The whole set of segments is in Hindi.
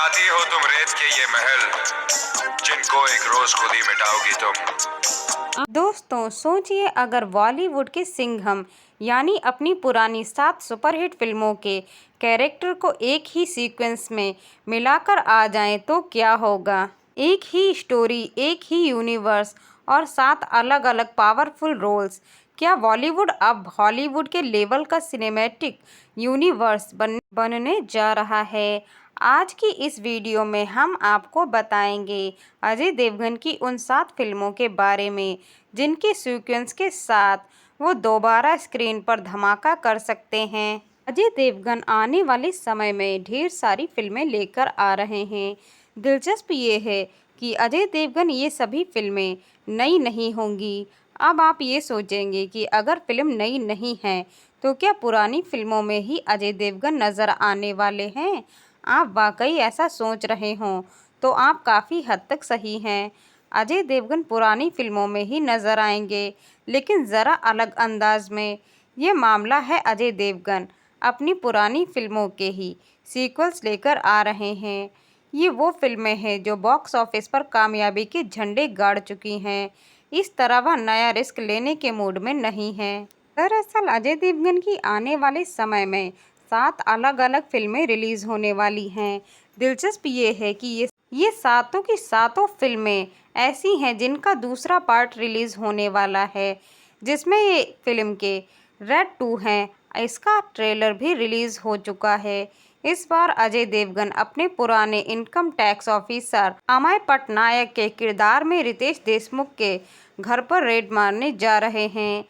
बनाती हो तुम रेत के ये महल, जिनको एक रोज खुद ही मिटाओगी तुम। दोस्तों सोचिए, अगर बॉलीवुड के सिंघम यानी अपनी पुरानी 7 सुपरहिट फिल्मों के कैरेक्टर को एक ही सीक्वेंस में मिलाकर आ जाएं तो क्या होगा। एक ही स्टोरी, एक ही यूनिवर्स और 7 अलग अलग पावरफुल रोल्स। क्या बॉलीवुड अब हॉलीवुड के लेवल का सिनेमैटिक यूनिवर्स बनने जा रहा है। आज की इस वीडियो में हम आपको बताएंगे अजय देवगन की उन 7 फिल्मों के बारे में जिनके सीक्वेंस के साथ वो दोबारा स्क्रीन पर धमाका कर सकते हैं। अजय देवगन आने वाले समय में ढेर सारी फिल्में लेकर आ रहे हैं। दिलचस्प ये है कि अजय देवगन ये सभी फिल्में नई नहीं होंगी। अब आप ये सोचेंगे कि अगर फिल्म नई नहीं है तो क्या पुरानी फिल्मों में ही अजय देवगन नज़र आने वाले हैं। आप वाकई ऐसा सोच रहे हों तो आप काफ़ी हद तक सही हैं। अजय देवगन पुरानी फिल्मों में ही नज़र आएंगे, लेकिन ज़रा अलग अंदाज में। ये मामला है अजय देवगन अपनी पुरानी फिल्मों के ही सीक्वल्स लेकर आ रहे हैं। ये वो फिल्में हैं जो बॉक्स ऑफिस पर कामयाबी के झंडे गाड़ चुकी हैं। इस तरह वह नया रिस्क लेने के मूड में नहीं है। दरअसल अजय देवगन की आने वाले समय में 7 अलग अलग फिल्में रिलीज़ होने वाली हैं। दिलचस्प ये है कि ये सातों की सातों फिल्में ऐसी हैं जिनका दूसरा पार्ट रिलीज़ होने वाला है, जिसमें ये फिल्म के रेड 2 हैं। इसका ट्रेलर भी रिलीज़ हो चुका है। इस बार अजय देवगन अपने पुराने income tax officer Amay Patnaik के किरदार में रितेश देशमुख के घर पर रेड मारने जा रहे हैं।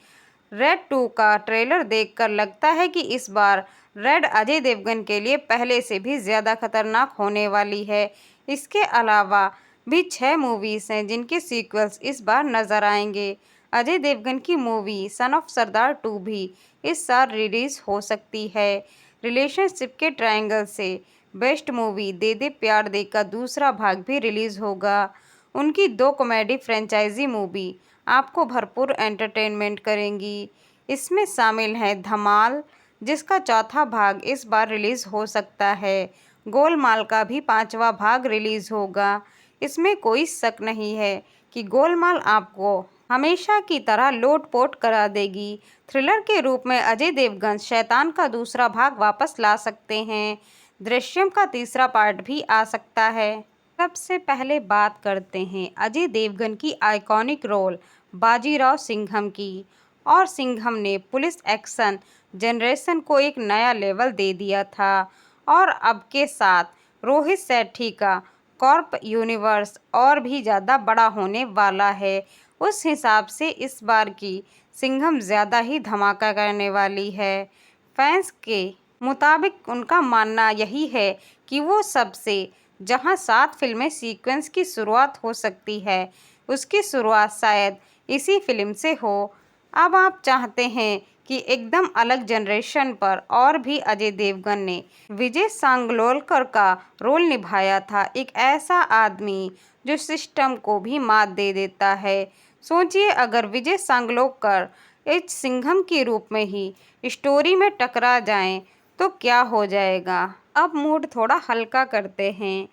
रेड 2 का ट्रेलर देखकर लगता है कि इस बार रेड अजय देवगन के लिए पहले से भी ज़्यादा खतरनाक होने वाली है। इसके अलावा भी 6 मूवीज़ हैं जिनके सीक्वल्स इस बार नज़र आएंगे। अजय देवगन की मूवी सन ऑफ सरदार 2 भी इस साल रिलीज़ हो सकती है। रिलेशनशिप के ट्रायंगल से बेस्ट मूवी दे दे प्यार दे का दूसरा भाग भी रिलीज़ होगा। उनकी 2 कॉमेडी फ्रेंचाइजी मूवी आपको भरपूर एंटरटेनमेंट करेंगी। इसमें शामिल है धमाल, जिसका चौथा भाग इस बार रिलीज़ हो सकता है। गोलमाल का भी 5वां भाग रिलीज़ होगा। इसमें कोई शक नहीं है कि गोलमाल आपको हमेशा की तरह लोट-पोट करा देगी। थ्रिलर के रूप में अजय देवगन शैतान का दूसरा भाग वापस ला सकते हैं। दृश्यम का तीसरा पार्ट भी आ सकता है। सबसे पहले बात करते हैं अजय देवगन की आइकॉनिक रोल बाजीराव सिंघम की। और सिंघम ने पुलिस एक्शन जनरेशन को एक नया लेवल दे दिया था। और अब के साथ रोहित शेट्टी का कॉर्प यूनिवर्स और भी ज़्यादा बड़ा होने वाला है। उस हिसाब से इस बार की सिंघम ज़्यादा ही धमाका करने वाली है। फैंस के मुताबिक उनका मानना यही है कि वो सबसे जहां 7 फिल्में सीक्वेंस की शुरुआत हो सकती है, उसकी शुरुआत शायद इसी फिल्म से हो। अब आप चाहते हैं कि एकदम अलग जनरेशन पर और भी अजय देवगन ने विजय सांगलोलकर का रोल निभाया था, एक ऐसा आदमी जो सिस्टम को भी मात दे देता है। सोचिए, अगर विजय सांगलोलकर इस सिंघम के रूप में ही स्टोरी में टकरा जाएं तो क्या हो जाएगा। अब मूड थोड़ा हल्का करते हैं।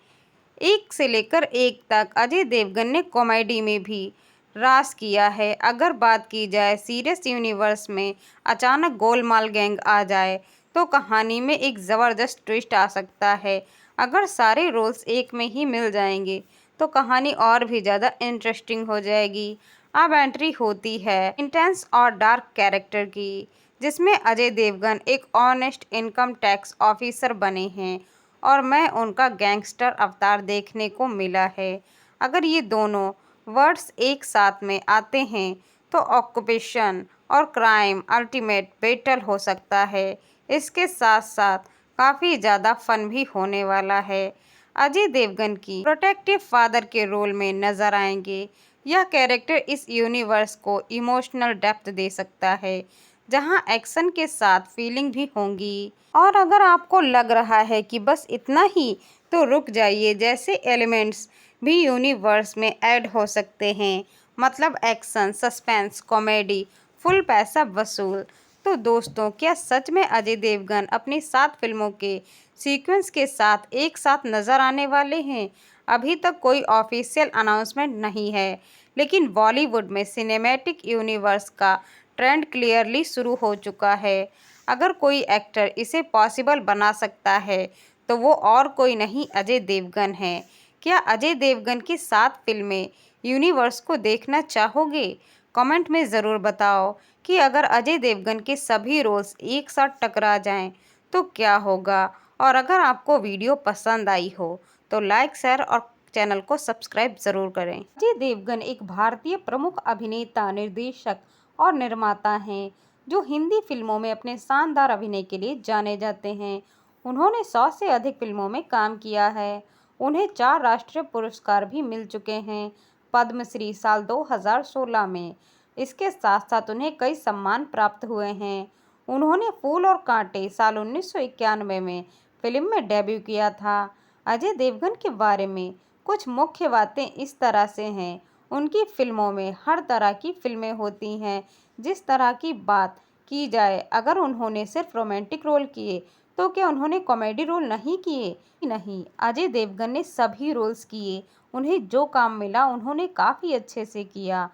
1 से लेकर 1 तक अजय देवगन ने कॉमेडी में भी राज किया है। अगर बात की जाए सीरियस यूनिवर्स में अचानक गोलमाल गैंग आ जाए तो कहानी में एक ज़बरदस्त ट्विस्ट आ सकता है। अगर सारे रोल्स एक में ही मिल जाएंगे तो कहानी और भी ज़्यादा इंटरेस्टिंग हो जाएगी। अब एंट्री होती है इंटेंस और डार्क कैरेक्टर की, जिसमें अजय देवगन एक ऑनेस्ट इनकम टैक्स ऑफिसर बने हैं और मैं उनका गैंगस्टर अवतार देखने को मिला है। अगर ये दोनों वर्ड्स एक साथ में आते हैं तो ऑक्यूपेशन और क्राइम अल्टीमेट बैटल हो सकता है। इसके साथ साथ काफ़ी ज़्यादा फन भी होने वाला है। अजय देवगन की प्रोटेक्टिव फादर के रोल में नज़र आएंगे। यह कैरेक्टर इस यूनिवर्स को इमोशनल डेप्थ दे सकता है, जहां एक्शन के साथ फीलिंग भी होंगी। और अगर आपको लग रहा है कि बस इतना ही, तो रुक जाइए, जैसे एलिमेंट्स भी यूनिवर्स में ऐड हो सकते हैं। मतलब एक्शन, सस्पेंस, कॉमेडी, फुल पैसा वसूल। तो तो दोस्तों, क्या सच में अजय देवगन अपनी 7 फिल्मों के सीक्वेंस के साथ एक साथ नजर आने वाले हैं? अभी तक कोई ऑफिशियल अनाउंसमेंट नहीं है, लेकिन बॉलीवुड में सिनेमैटिक यूनिवर्स का ट्रेंड क्लियरली शुरू हो चुका है। अगर कोई एक्टर इसे पॉसिबल बना सकता है, तो वो और कोई नहीं अजय देवगन है। क्या अजय देवगन की 7 फिल्में यूनिवर्स को देखना चाहोगे? कमेंट में ज़रूर बताओ कि अगर अजय देवगन के सभी रोल्स एक साथ टकरा जाएं तो क्या होगा। और अगर आपको वीडियो पसंद आई हो तो लाइक, शेयर और चैनल को सब्सक्राइब ज़रूर करें। अजय देवगन एक भारतीय प्रमुख अभिनेता, निर्देशक और निर्माता हैं जो हिंदी फिल्मों में अपने शानदार अभिनय के लिए जाने जाते हैं। उन्होंने 100 से अधिक फिल्मों में काम किया है। उन्हें 4 राष्ट्रीय पुरस्कार भी मिल चुके हैं, पद्मश्री साल 2016 में। इसके साथ साथ उन्हें कई सम्मान प्राप्त हुए हैं। उन्होंने फूल और कांटे साल 1991 में फिल्म में डेब्यू किया था। अजय देवगन के बारे में कुछ मुख्य बातें इस तरह से हैं। उनकी फिल्मों में हर तरह की फिल्में होती हैं। जिस तरह की बात की जाए, अगर उन्होंने सिर्फ रोमांटिक रोल किए तो क्या उन्होंने कॉमेडी रोल नहीं किए? नहीं, अजय देवगन ने सभी रोल्स किए। उन्हें जो काम मिला उन्होंने काफ़ी अच्छे से किया।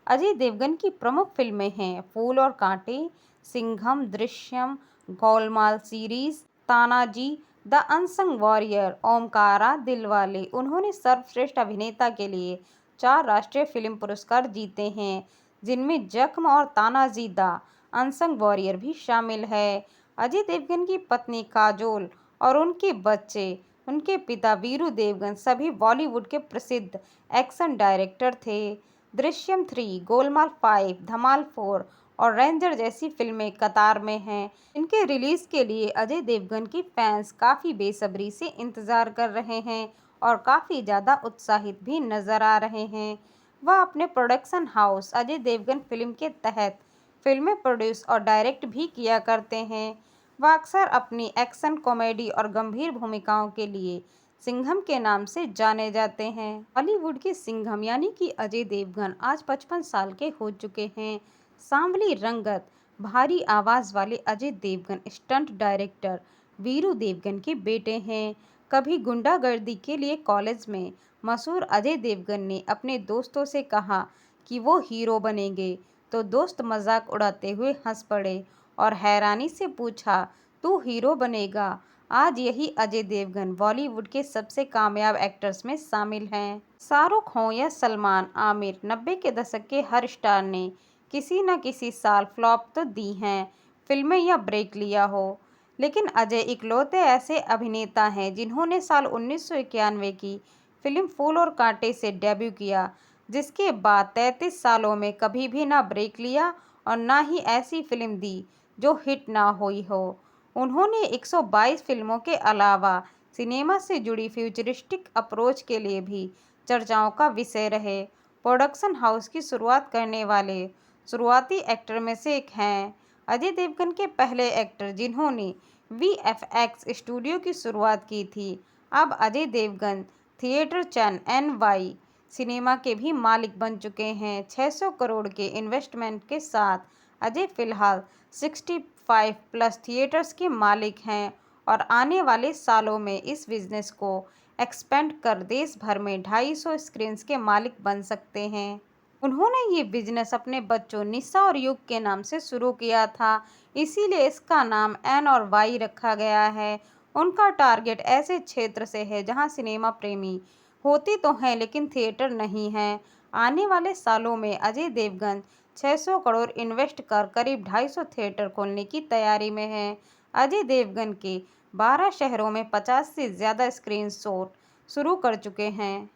अजय देवगन की प्रमुख फिल्में हैं फूल और कांटे, Singham, Drishyam, Golmaal series, Tanaji, the unsung warrior, Omkara, Dilwale. उन्होंने सर्वश्रेष्ठ अभिनेता के लिए 4 राष्ट्रीय फिल्म पुरस्कार जीते हैं, जिनमें जख्म और तानाजी द अनसंग वॉरियर भी शामिल है। अजय देवगन की पत्नी काजोल और उनके बच्चे, उनके पिता वीरू देवगन सभी बॉलीवुड के प्रसिद्ध एक्शन डायरेक्टर थे। दृश्यम 3, गोलमाल 5, धमाल 4 और रेंजर जैसी फिल्में कतार में हैं। इनके रिलीज के लिए अजय देवगन की फैंस काफ़ी बेसब्री से इंतज़ार कर रहे हैं और काफ़ी ज़्यादा उत्साहित भी नज़र आ रहे हैं। वह अपने production house Ajay Devgn film के तहत फिल्में प्रोड्यूस और डायरेक्ट भी किया करते हैं। वह अक्सर अपनी एक्शन, कॉमेडी और गंभीर भूमिकाओं के लिए सिंघम के नाम से जाने जाते हैं। बॉलीवुड के सिंघम यानी कि अजय देवगन आज 55 साल के हो चुके हैं। सांवली रंगत, भारी आवाज़ वाले अजय देवगन स्टंट डायरेक्टर वीरू देवगन के बेटे हैं। कभी गुंडागर्दी के लिए कॉलेज में मशहूर अजय देवगन ने अपने दोस्तों से कहा कि वो हीरो बनेंगे, तो दोस्त मजाक उड़ाते हुए हंस पड़े और हैरानी से पूछा, तू हीरो बनेगा? आज यही अजय देवगन बॉलीवुड के सबसे कामयाब एक्टर्स में शामिल हैं। शाहरुख हों या सलमान, आमिर, 90 के दशक के हर स्टार ने किसी न किसी साल फ्लॉप तो दी हैं, फिल्में या ब्रेक लिया हो। लेकिन अजय इकलौते ऐसे अभिनेता हैं जिन्होंने साल 1991 की फिल्म फूल और कांटे से डेब्यू किया, जिसके बाद 33 सालों में कभी भी ना ब्रेक लिया और ना ही ऐसी फिल्म दी जो हिट ना हुई हो। उन्होंने 122 फिल्मों के अलावा सिनेमा से जुड़ी फ्यूचरिस्टिक अप्रोच के लिए भी चर्चाओं का विषय रहे। प्रोडक्शन हाउस की शुरुआत करने वाले शुरुआती एक्टर में से एक हैं। अजय देवगन के पहले एक्टर जिन्होंने वीएफएक्स स्टूडियो की शुरुआत की थी। अब अजय देवगन थिएटर चैन NY सिनेमा के भी मालिक बन चुके हैं। 600 करोड़ के इन्वेस्टमेंट के साथ अजय फिलहाल 65 प्लस थिएटर्स के मालिक हैं और आने वाले सालों में इस बिजनेस को एक्सपेंड कर देश भर में 250 स्क्रीन्स के मालिक बन सकते हैं। उन्होंने ये बिजनेस अपने बच्चों निशा और युग के नाम से शुरू किया था, इसीलिए इसका नाम N और Y रखा गया है। उनका टारगेट ऐसे क्षेत्र से है जहां सिनेमा प्रेमी होते तो हैं लेकिन थिएटर नहीं हैं। आने वाले सालों में अजय देवगन 600 करोड़ इन्वेस्ट कर करीब 250 थिएटर खोलने की तैयारी में हैं। अजय देवगन के 12 शहरों में 50 से ज़्यादा स्क्रीन शॉट शुरू कर चुके हैं।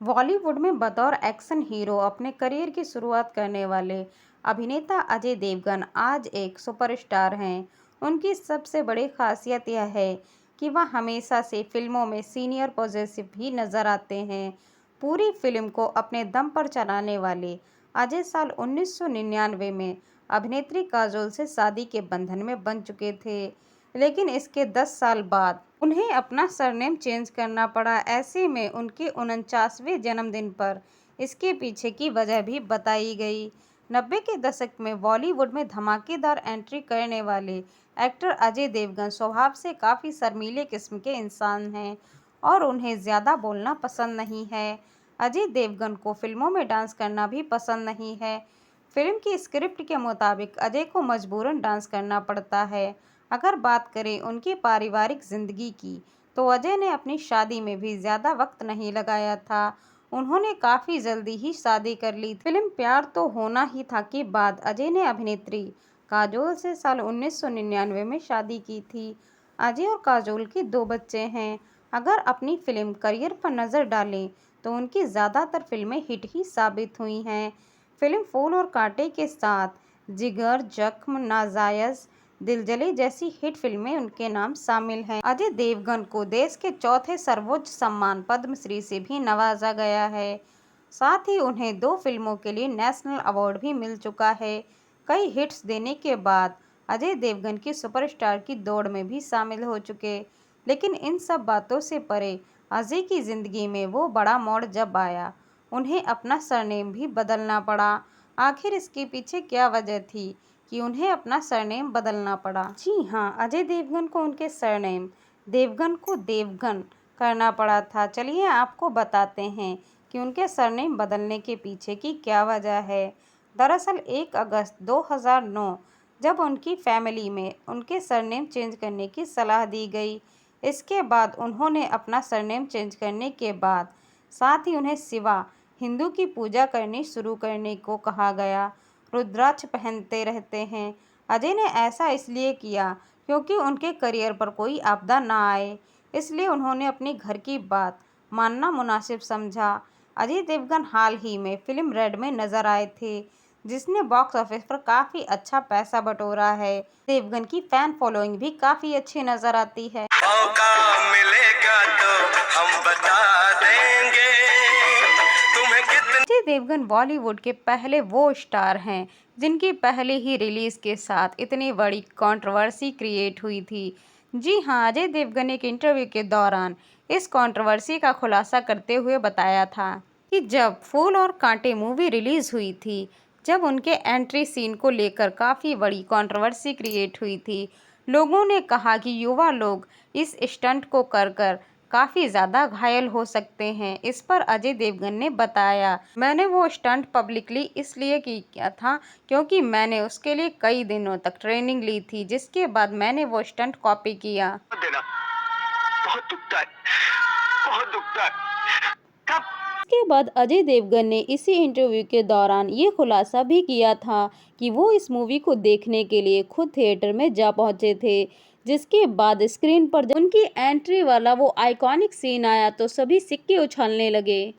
बॉलीवुड में बतौर एक्शन हीरो अपने करियर की शुरुआत करने वाले अभिनेता अजय देवगन आज एक सुपरस्टार हैं। उनकी सबसे बड़ी खासियत यह है कि वह हमेशा से फिल्मों में सीनियर पोजीशन भी नजर आते हैं। पूरी फिल्म को अपने दम पर चलाने वाले अजय साल 1999 में अभिनेत्री काजोल से शादी के बंधन में बन चुके थे, लेकिन इसके 10 साल बाद उन्हें अपना सरनेम चेंज करना पड़ा। ऐसे में उनके 49वें जन्मदिन पर इसके पीछे की वजह भी बताई गई। 90 के दशक में बॉलीवुड में धमाकेदार एंट्री करने वाले एक्टर अजय देवगन स्वभाव से काफ़ी शर्मीले किस्म के इंसान हैं और उन्हें ज़्यादा बोलना पसंद नहीं है। अजय देवगन को फिल्मों में डांस करना भी पसंद नहीं है। फिल्म की स्क्रिप्ट के मुताबिक अजय को मजबूरन डांस करना पड़ता है। अगर बात करें उनकी पारिवारिक ज़िंदगी की, तो अजय ने अपनी शादी में भी ज़्यादा वक्त नहीं लगाया था। उन्होंने काफ़ी जल्दी ही शादी कर ली। फिल्म प्यार तो होना ही था के बाद अजय ने अभिनेत्री काजोल से साल 1999 में शादी की थी। अजय और काजोल के 2 बच्चे हैं। अगर अपनी फिल्म करियर पर नज़र डालें तो उनकी ज़्यादातर फिल्में हिट ही साबित हुई हैं। फिल्म फूल और कांटे के साथ जिगर, जख्म, नाजायज़, दिल जले जैसी हिट फिल्में उनके नाम शामिल हैं। अजय देवगन को देश के चौथे सर्वोच्च सम्मान पद्मश्री से भी नवाजा गया है। साथ ही उन्हें 2 फिल्मों के लिए नेशनल अवार्ड भी मिल चुका है। कई हिट्स देने के बाद अजय देवगन की सुपरस्टार की दौड़ में भी शामिल हो चुके, लेकिन इन सब बातों से परे अजय की ज़िंदगी में वो बड़ा मोड़ जब आया, उन्हें अपना सरनेम भी बदलना पड़ा। आखिर इसके पीछे क्या वजह थी कि उन्हें अपना सरनेम बदलना पड़ा? जी हाँ, अजय देवगन को उनके सरनेम देवगन को देवगन करना पड़ा था। चलिए आपको बताते हैं कि उनके सरनेम बदलने के पीछे की क्या वजह है। दरअसल 1 अगस्त 2009 जब उनकी फैमिली में उनके सरनेम चेंज करने की सलाह दी गई। इसके बाद उन्होंने अपना सरनेम चेंज करने के बाद साथ ही उन्हें शिवा हिंदू की पूजा करनी शुरू करने को कहा गया। रुद्राक्ष पहनते रहते हैं। अजय ने ऐसा इसलिए किया क्योंकि उनके करियर पर कोई आपदा ना आए, इसलिए उन्होंने अपने घर की बात मानना मुनासिब समझा। अजय देवगन हाल ही में फिल्म रेड में नजर आए थे, जिसने बॉक्स ऑफिस पर काफ़ी अच्छा पैसा बटोरा है। देवगन की फैन फॉलोइंग भी काफ़ी अच्छी नजर आती है। मौका मिलेगा तो हम बता देंगे तुम्हें कितने। अजय देवगन बॉलीवुड के पहले वो स्टार हैं जिनकी पहले ही रिलीज के साथ इतनी बड़ी कंट्रोवर्सी क्रिएट हुई थी। जी हाँ, अजय देवगन एक इंटरव्यू के दौरान इस कंट्रोवर्सी का खुलासा करते हुए बताया था कि जब फूल और कांटे मूवी रिलीज हुई थी, जब उनके एंट्री सीन को लेकर काफ़ी बड़ी कंट्रोवर्सी क्रिएट हुई थी। लोगों ने कहा कि युवा लोग इस स्टंट को कर कर काफ़ी ज़्यादा घायल हो सकते हैं। इस पर अजय देवगन ने बताया, मैंने वो स्टंट पब्लिकली इसलिए किया था क्योंकि मैंने उसके लिए कई दिनों तक ट्रेनिंग ली थी, जिसके बाद मैंने वो स्टंट कॉपी किया। देना बहुत दुखता है, बहुत दुखता है। कब? इसके बाद अजय देवगन ने इसी इंटरव्यू के दौरान ये खुलासा भी किया था कि वो इस मूवी को देखने के लिए खुद थिएटर में जा पहुंचे थे, जिसके बाद स्क्रीन पर जब उनकी एंट्री वाला वो आइकॉनिक सीन आया तो सभी सिक्के उछालने लगे।